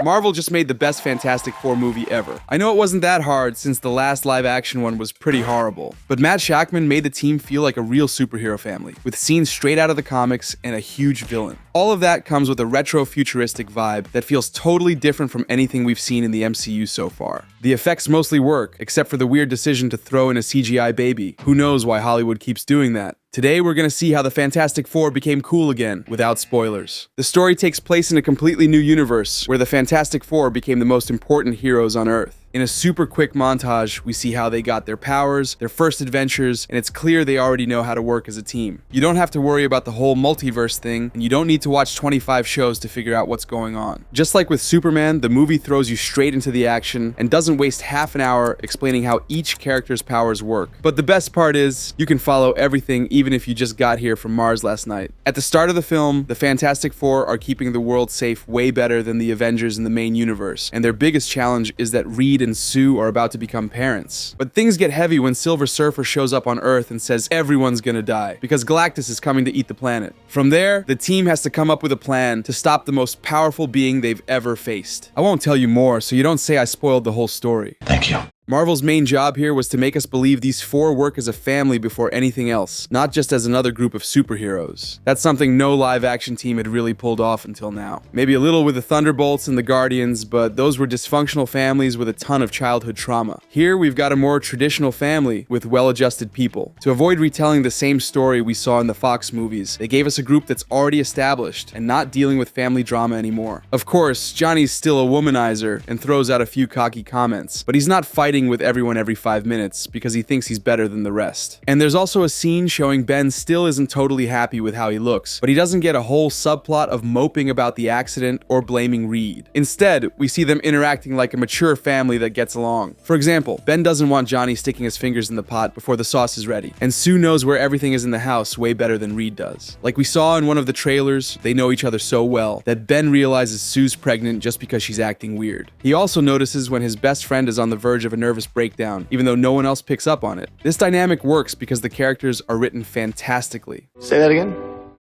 Marvel just made the best Fantastic Four movie ever. I know it wasn't that hard since the last live-action one was pretty horrible, but Matt Shakman made the team feel like a real superhero family, with scenes straight out of the comics and a huge villain. All of that comes with a retro-futuristic vibe that feels totally different from anything we've seen in the MCU so far. The effects mostly work, except for the weird decision to throw in a CGI baby. Who knows why Hollywood keeps doing that? Today, we're gonna see how the Fantastic Four became cool again, without spoilers. The story takes place in a completely new universe, where the Fantastic Four became the most important heroes on Earth. In a super quick montage, we see how they got their powers, their first adventures, and it's clear they already know how to work as a team. You don't have to worry about the whole multiverse thing, and you don't need to watch 25 shows to figure out what's going on. Just like with Superman, the movie throws you straight into the action and doesn't waste half an hour explaining how each character's powers work. But the best part is, you can follow everything even if you just got here from Mars last night. At the start of the film, the Fantastic Four are keeping the world safe way better than the Avengers in the main universe, and their biggest challenge is that Reed and Sue are about to become parents. But things get heavy when Silver Surfer shows up on Earth and says everyone's gonna die, because Galactus is coming to eat the planet. From there, the team has to come up with a plan to stop the most powerful being they've ever faced. I won't tell you more, so you don't say I spoiled the whole story. Thank you. Marvel's main job here was to make us believe these four work as a family before anything else, not just as another group of superheroes. That's something no live-action team had really pulled off until now. Maybe a little with the Thunderbolts and the Guardians, but those were dysfunctional families with a ton of childhood trauma. Here, we've got a more traditional family with well-adjusted people. To avoid retelling the same story we saw in the Fox movies, they gave us a group that's already established and not dealing with family drama anymore. Of course, Johnny's still a womanizer and throws out a few cocky comments, but he's not fighting with everyone every 5 minutes because he thinks he's better than the rest. And there's also a scene showing Ben still isn't totally happy with how he looks, but he doesn't get a whole subplot of moping about the accident or blaming Reed. Instead, we see them interacting like a mature family that gets along. For example, Ben doesn't want Johnny sticking his fingers in the pot before the sauce is ready, and Sue knows where everything is in the house way better than Reed does. Like we saw in one of the trailers, they know each other so well that Ben realizes Sue's pregnant just because she's acting weird. He also notices when his best friend is on the verge of a nervous breakdown, even though no one else picks up on it. This dynamic works because the characters are written fantastically. Say that again?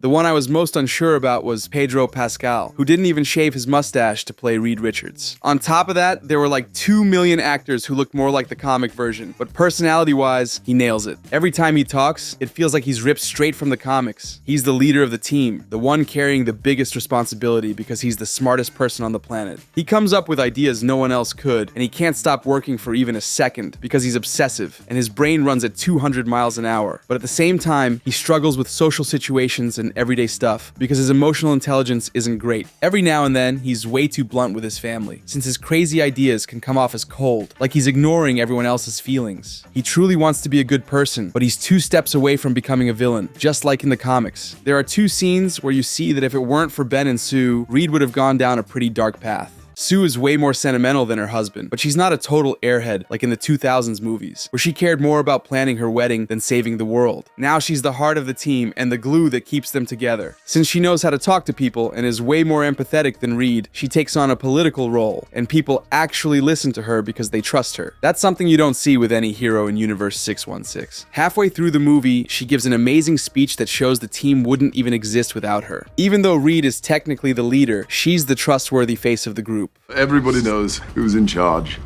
The one I was most unsure about was Pedro Pascal, who didn't even shave his mustache to play Reed Richards. On top of that, there were like 2 million actors who looked more like the comic version, but personality-wise, he nails it. Every time he talks, it feels like he's ripped straight from the comics. He's the leader of the team, the one carrying the biggest responsibility because he's the smartest person on the planet. He comes up with ideas no one else could, and he can't stop working for even a second because he's obsessive, and his brain runs at 200 miles an hour. But at the same time, he struggles with social situations and everyday stuff because his emotional intelligence isn't great. Every now and then, he's way too blunt with his family, since his crazy ideas can come off as cold, like he's ignoring everyone else's feelings. He truly wants to be a good person, but he's 2 steps away from becoming a villain, just like in the comics. There are 2 scenes where you see that if it weren't for Ben and Sue, Reed would have gone down a pretty dark path. Sue is way more sentimental than her husband, but she's not a total airhead like in the 2000s movies, where she cared more about planning her wedding than saving the world. Now she's the heart of the team and the glue that keeps them together. Since she knows how to talk to people and is way more empathetic than Reed, she takes on a political role, and people actually listen to her because they trust her. That's something you don't see with any hero in Universe 616. Halfway through the movie, she gives an amazing speech that shows the team wouldn't even exist without her. Even though Reed is technically the leader, she's the trustworthy face of the group. Everybody knows who's in charge.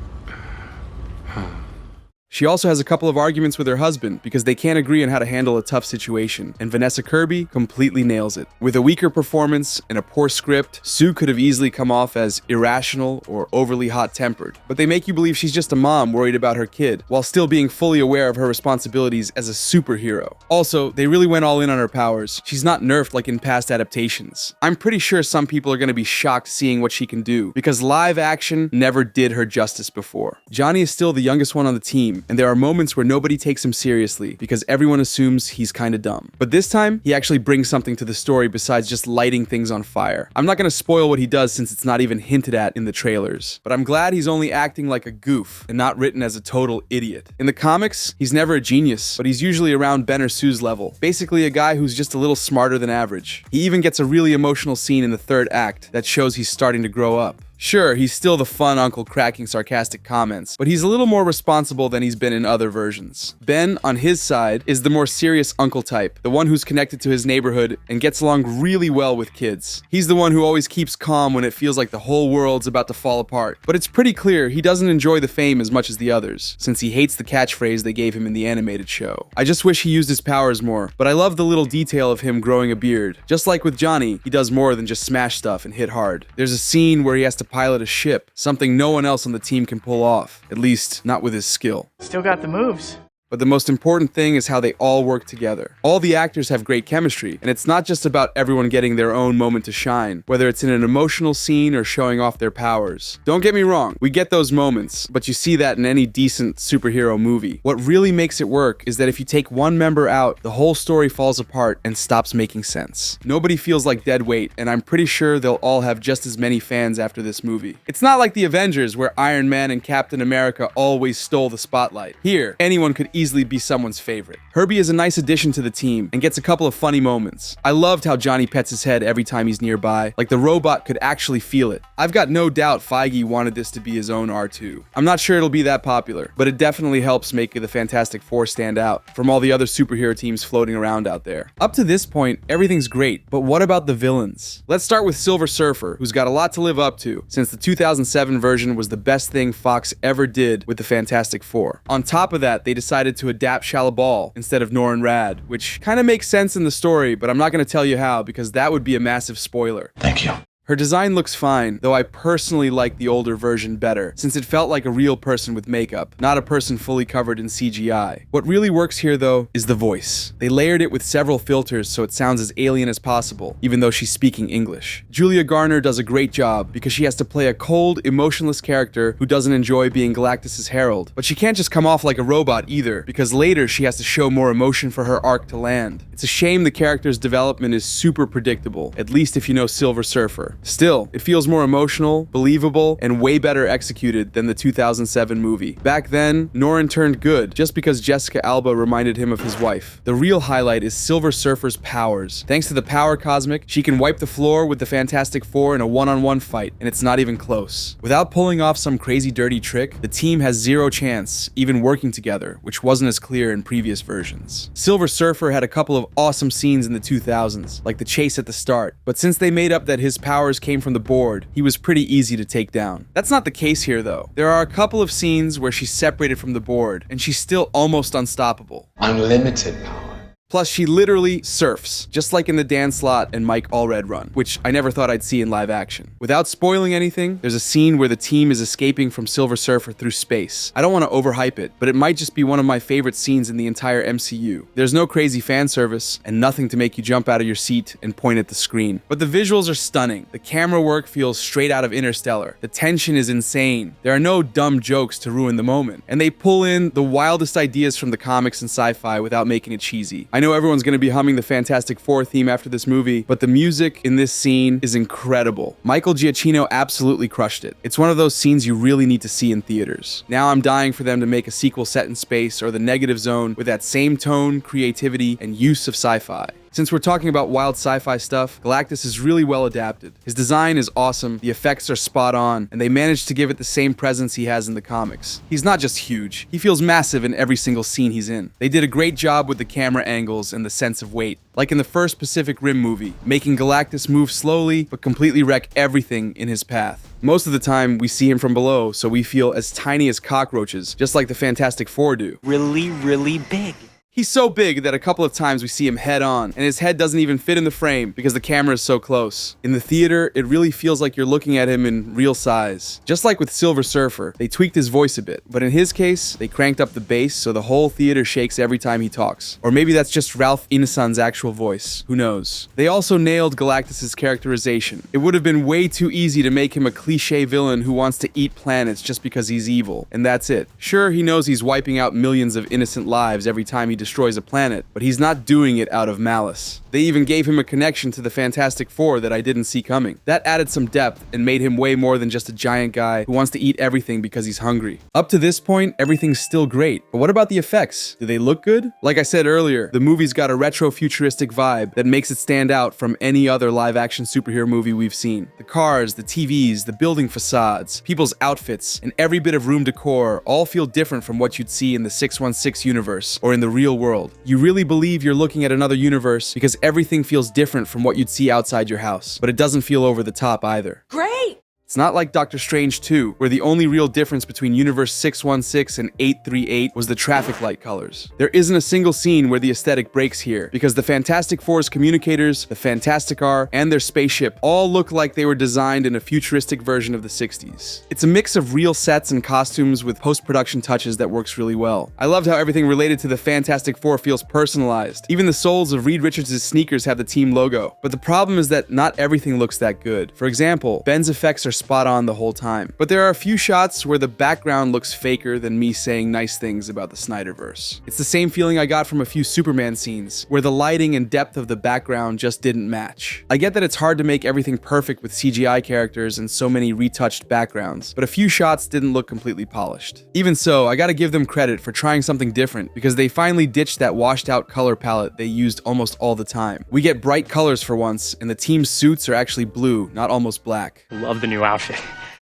She also has a couple of arguments with her husband because they can't agree on how to handle a tough situation, and Vanessa Kirby completely nails it. With a weaker performance and a poor script, Sue could have easily come off as irrational or overly hot-tempered, but they make you believe she's just a mom worried about her kid, while still being fully aware of her responsibilities as a superhero. Also, they really went all in on her powers. She's not nerfed like in past adaptations. I'm pretty sure some people are going to be shocked seeing what she can do, because live action never did her justice before. Johnny is still the youngest one on the team, and there are moments where nobody takes him seriously because everyone assumes he's kinda dumb. But this time, he actually brings something to the story besides just lighting things on fire. I'm not gonna spoil what he does since it's not even hinted at in the trailers, but I'm glad he's only acting like a goof and not written as a total idiot. In the comics, he's never a genius, but he's usually around Ben or Sue's level, basically a guy who's just a little smarter than average. He even gets a really emotional scene in the 3rd act that shows he's starting to grow up. Sure, he's still the fun uncle cracking sarcastic comments, but he's a little more responsible than he's been in other versions. Ben, on his side, is the more serious uncle type, the one who's connected to his neighborhood and gets along really well with kids. He's the one who always keeps calm when it feels like the whole world's about to fall apart, but it's pretty clear he doesn't enjoy the fame as much as the others, since he hates the catchphrase they gave him in the animated show. I just wish he used his powers more, but I love the little detail of him growing a beard. Just like with Johnny, he does more than just smash stuff and hit hard. There's a scene where he has to pilot a ship, something no one else on the team can pull off, at least not with his skill. Still got the moves. But the most important thing is how they all work together. All the actors have great chemistry, and it's not just about everyone getting their own moment to shine, whether it's in an emotional scene or showing off their powers. Don't get me wrong, we get those moments, but you see that in any decent superhero movie. What really makes it work is that if you take one member out, the whole story falls apart and stops making sense. Nobody feels like dead weight, and I'm pretty sure they'll all have just as many fans after this movie. It's not like the Avengers, where Iron Man and Captain America always stole the spotlight. Here, anyone could easily be someone's favorite. Herbie is a nice addition to the team and gets a couple of funny moments. I loved how Johnny pets his head every time he's nearby, like the robot could actually feel it. I've got no doubt Feige wanted this to be his own R2. I'm not sure it'll be that popular, but it definitely helps make the Fantastic Four stand out from all the other superhero teams floating around out there. Up to this point, everything's great, but what about the villains? Let's start with Silver Surfer, who's got a lot to live up to, since the 2007 version was the best thing Fox ever did with the Fantastic Four. On top of that, they decided to adapt Shalabal instead of Norrin Rad, which kind of makes sense in the story, but I'm not going to tell you how because that would be a massive spoiler. Thank you. Her design looks fine, though I personally like the older version better, since it felt like a real person with makeup, not a person fully covered in CGI. What really works here, though, is the voice. They layered it with several filters so it sounds as alien as possible, even though she's speaking English. Julia Garner does a great job because she has to play a cold, emotionless character who doesn't enjoy being Galactus' herald. But she can't just come off like a robot either, because later she has to show more emotion for her arc to land. It's a shame the character's development is super predictable, at least if you know Silver Surfer. Still, it feels more emotional, believable, and way better executed than the 2007 movie. Back then, Norrin turned good just because Jessica Alba reminded him of his wife. The real highlight is Silver Surfer's powers. Thanks to the Power Cosmic, she can wipe the floor with the Fantastic Four in a one-on-one fight, and it's not even close. Without pulling off some crazy dirty trick, the team has zero chance even working together, which wasn't as clear in previous versions. Silver Surfer had a couple of awesome scenes in the 2000s, like the chase at the start, but since they made up that his powers came from the board, he was pretty easy to take down. That's not the case here though. There are a couple of scenes where she's separated from the board, and she's still almost unstoppable. Unlimited power. Plus, she literally surfs, just like in the Dan Slott and Mike Allred run, which I never thought I'd see in live action. Without spoiling anything, there's a scene where the team is escaping from Silver Surfer through space. I don't want to overhype it, but it might just be one of my favorite scenes in the entire MCU. There's no crazy fan service, and nothing to make you jump out of your seat and point at the screen. But the visuals are stunning. The camera work feels straight out of Interstellar. The tension is insane. There are no dumb jokes to ruin the moment. And they pull in the wildest ideas from the comics and sci-fi without making it cheesy. I know everyone's going to be humming the Fantastic Four theme after this movie, but the music in this scene is incredible. Michael Giacchino absolutely crushed it. It's one of those scenes you really need to see in theaters. Now I'm dying for them to make a sequel set in space or the Negative Zone with that same tone, creativity, and use of sci-fi. Since we're talking about wild sci-fi stuff, Galactus is really well adapted. His design is awesome, the effects are spot on, and they managed to give it the same presence he has in the comics. He's not just huge, he feels massive in every single scene he's in. They did a great job with the camera angles and the sense of weight, like in the first Pacific Rim movie, making Galactus move slowly but completely wreck everything in his path. Most of the time, we see him from below, so we feel as tiny as cockroaches, just like the Fantastic Four do. Really big. He's so big that a couple of times we see him head on, and his head doesn't even fit in the frame because the camera is so close. In the theater, it really feels like you're looking at him in real size. Just like with Silver Surfer, they tweaked his voice a bit, but in his case, they cranked up the bass so the whole theater shakes every time he talks. Or maybe that's just Ralph Inesun's actual voice. Who knows? They also nailed Galactus' characterization. It would have been way too easy to make him a cliche villain who wants to eat planets just because he's evil, and that's it. Sure, he knows he's wiping out millions of innocent lives every time he destroys a planet, but he's not doing it out of malice. They even gave him a connection to the Fantastic Four that I didn't see coming. That added some depth and made him way more than just a giant guy who wants to eat everything because he's hungry. Up to this point, everything's still great, but what about the effects? Do they look good? Like I said earlier, the movie's got a retro-futuristic vibe that makes it stand out from any other live-action superhero movie we've seen. The cars, the TVs, the building facades, people's outfits, and every bit of room decor all feel different from what you'd see in the 616 universe or in the real world. You really believe you're looking at another universe because everything feels different from what you'd see outside your house, but it doesn't feel over the top either. Great! It's not like Doctor Strange 2, where the only real difference between Universe 616 and 838 was the traffic light colors. There isn't a single scene where the aesthetic breaks here, because the Fantastic Four's communicators, the Fantasticar, and their spaceship all look like they were designed in a futuristic version of the 60s. It's a mix of real sets and costumes with post-production touches that works really well. I loved how everything related to the Fantastic Four feels personalized. Even the soles of Reed Richards' sneakers have the team logo. But the problem is that not everything looks that good. For example, Ben's effects are spot on the whole time. But there are a few shots where the background looks faker than me saying nice things about the Snyderverse. It's the same feeling I got from a few Superman scenes, where the lighting and depth of the background just didn't match. I get that it's hard to make everything perfect with CGI characters and so many retouched backgrounds, but a few shots didn't look completely polished. Even so, I gotta give them credit for trying something different, because they finally ditched that washed out color palette they used almost all the time. We get bright colors for once, and the team's suits are actually blue, not almost black. Love the new outfit.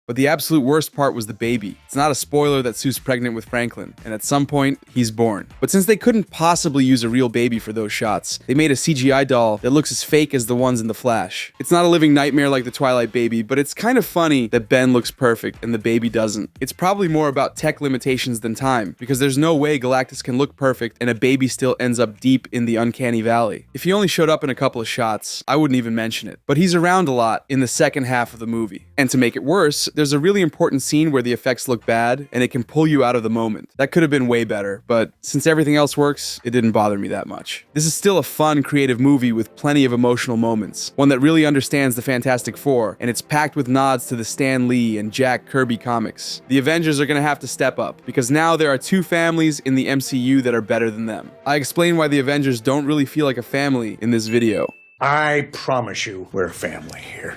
But the absolute worst part was the baby. It's not a spoiler that Sue's pregnant with Franklin, and at some point, he's born. But since they couldn't possibly use a real baby for those shots, they made a CGI doll that looks as fake as the ones in The Flash. It's not a living nightmare like the Twilight baby, but it's kind of funny that Ben looks perfect and the baby doesn't. It's probably more about tech limitations than time, because there's no way Galactus can look perfect and a baby still ends up deep in the uncanny valley. If he only showed up in a couple of shots, I wouldn't even mention it. But he's around a lot in the second half of the movie. And to make it worse, there's a really important scene where the effects look bad and it can pull you out of the moment. That could have been way better, but since everything else works, it didn't bother me that much. This is still a fun, creative movie with plenty of emotional moments, one that really understands the Fantastic Four, and it's packed with nods to the Stan Lee and Jack Kirby comics. The Avengers are gonna have to step up, because now there are two families in the MCU that are better than them. I explain why the Avengers don't really feel like a family in this video. I promise you, we're family here.